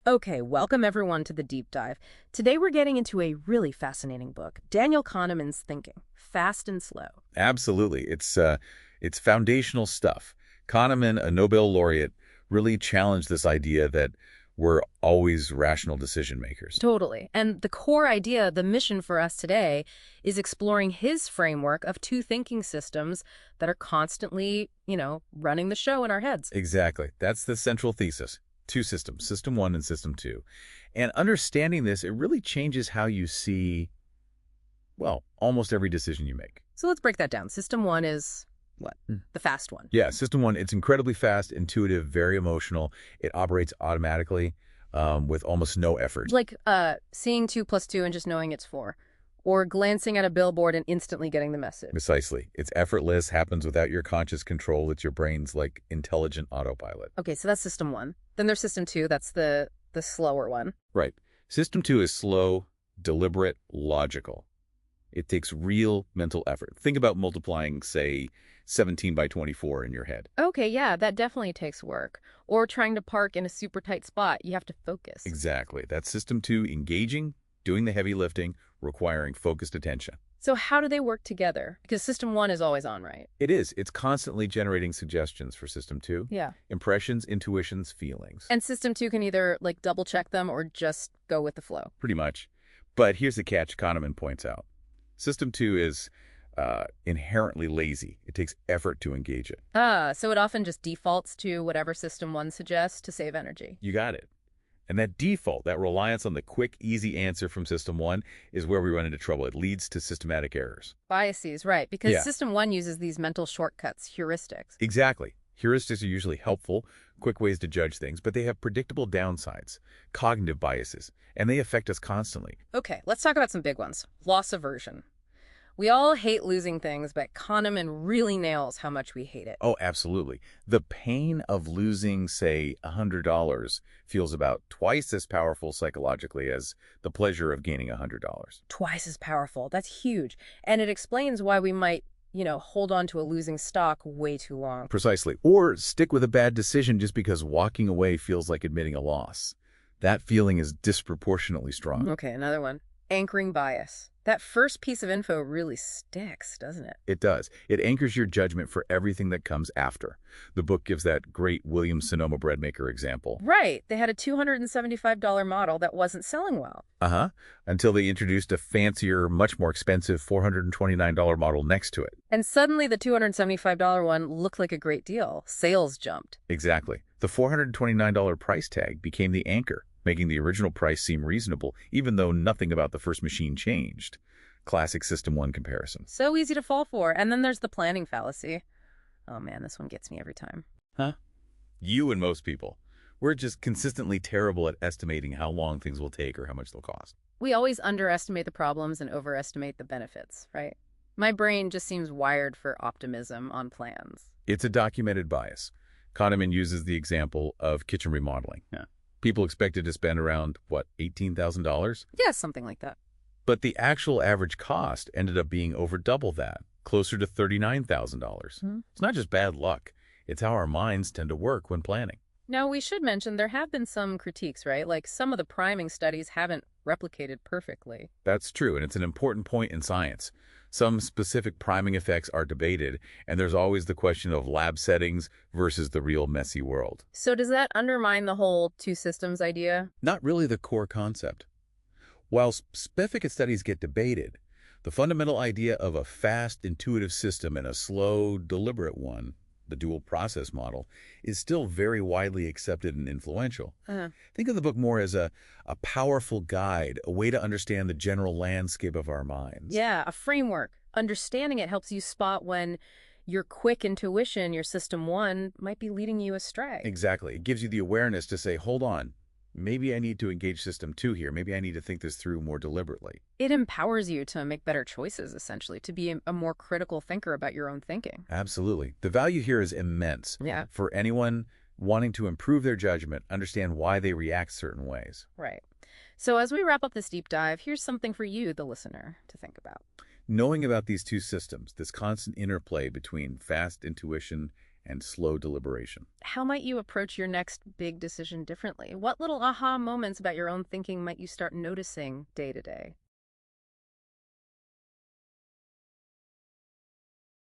Okay, welcome everyone to the deep dive. Today we're getting into a really fascinating book, Daniel Kahneman's Thinking, Fast and Slow. Absolutely. It's foundational stuff. Kahneman, a Nobel laureate, really challenged this idea that we're always rational decision makers. Totally. And the core idea, the mission for us today, is exploring his framework of two thinking systems that are constantly, running the show in our heads. Exactly. That's the central thesis. Two systems, system one and system two. And understanding this, it really changes how you see, well, almost every decision you make. So let's break that down. System one is what? The fast one. Yeah, system one, it's incredibly fast, intuitive, very emotional. It operates automatically with almost no effort. Like seeing 2 plus 2 and just knowing it's 4. Or glancing at a billboard and instantly getting the message. Precisely. It's effortless, happens without your conscious control. It's your brain's like intelligent autopilot. Okay, so that's system one. Then there's system two. That's the slower one. Right. System two is slow, deliberate, logical. It takes real mental effort. Think about multiplying, say, 17 by 24 in your head. Okay, yeah, that definitely takes work. Or trying to park in a super tight spot. You have to focus. Exactly. That's system two, engaging, doing the heavy lifting, requiring focused attention. So how do they work together? Because system one is always on, right? It is. It's constantly generating suggestions for system two. Yeah. Impressions, intuitions, feelings. And system two can either like double check them or just go with the flow. Pretty much. But here's the catch Kahneman points out. System two is inherently lazy. It takes effort to engage it. So it often just defaults to whatever system one suggests to save energy. You got it. And that default, that reliance on the quick, easy answer from system one is where we run into trouble. It leads to systematic errors. Biases, right. Because Yeah. system one uses these mental shortcuts, heuristics. Exactly. Heuristics are usually helpful, quick ways to judge things, but they have predictable downsides, cognitive biases, and they affect us constantly. Okay, let's talk about some big ones. Loss aversion. We all hate losing things, but Kahneman really nails how much we hate it. Oh, absolutely. The pain of losing, say, $100 feels about twice as powerful psychologically as the pleasure of gaining $100. Twice as powerful. That's huge. And it explains why we might, hold on to a losing stock way too long. Precisely. Or stick with a bad decision just because walking away feels like admitting a loss. That feeling is disproportionately strong. Okay, another one. Anchoring bias. That first piece of info really sticks, doesn't it? It does. It anchors your judgment for everything that comes after. The book gives that great Williams-Sonoma bread maker example. Right. They had a $275 model that wasn't selling well. Uh-huh. Until they introduced a fancier, much more expensive $429 model next to it. And suddenly the $275 one looked like a great deal. Sales jumped. Exactly. The $429 price tag became the anchor, making the original price seem reasonable, even though nothing about the first machine changed. Classic System 1 comparison. So easy to fall for. And then there's the planning fallacy. Oh man, this one gets me every time. Huh? You and most people. We're just consistently terrible at estimating how long things will take or how much they'll cost. We always underestimate the problems and overestimate the benefits, right? My brain just seems wired for optimism on plans. It's a documented bias. Kahneman uses the example of kitchen remodeling. Yeah. People expected to spend around, what, $18,000? Yeah, something like that. But the actual average cost ended up being over double that, closer to $39,000. It's not just bad luck. It's how our minds tend to work when planning. Now, we should mention there have been some critiques, right? Like some of the priming studies haven't replicated perfectly. That's true, and it's an important point in science. Some specific priming effects are debated, and there's always the question of lab settings versus the real messy world. So does that undermine the whole two systems idea? Not really the core concept. While specific studies get debated, the fundamental idea of a fast, intuitive system and a slow, deliberate one, the dual process model, is still very widely accepted and influential. Think of the book more as a powerful guide, a way to understand the general landscape of our minds. Yeah, a framework. Understanding it helps you spot when your quick intuition, your system one, might be leading you astray. Exactly. It gives you the awareness to say, hold on, maybe I need to engage system two here. Maybe I need to think this through more deliberately. It empowers you to make better choices, essentially, to be a more critical thinker about your own thinking. Absolutely. The value here is immense. Yeah. For anyone wanting to improve their judgment, understand why they react certain ways. Right. So as we wrap up this deep dive, here's something for you, the listener, to think about. Knowing about these two systems, this constant interplay between fast intuition and slow deliberation. How might you approach your next big decision differently? What little aha moments about your own thinking might you start noticing day to day?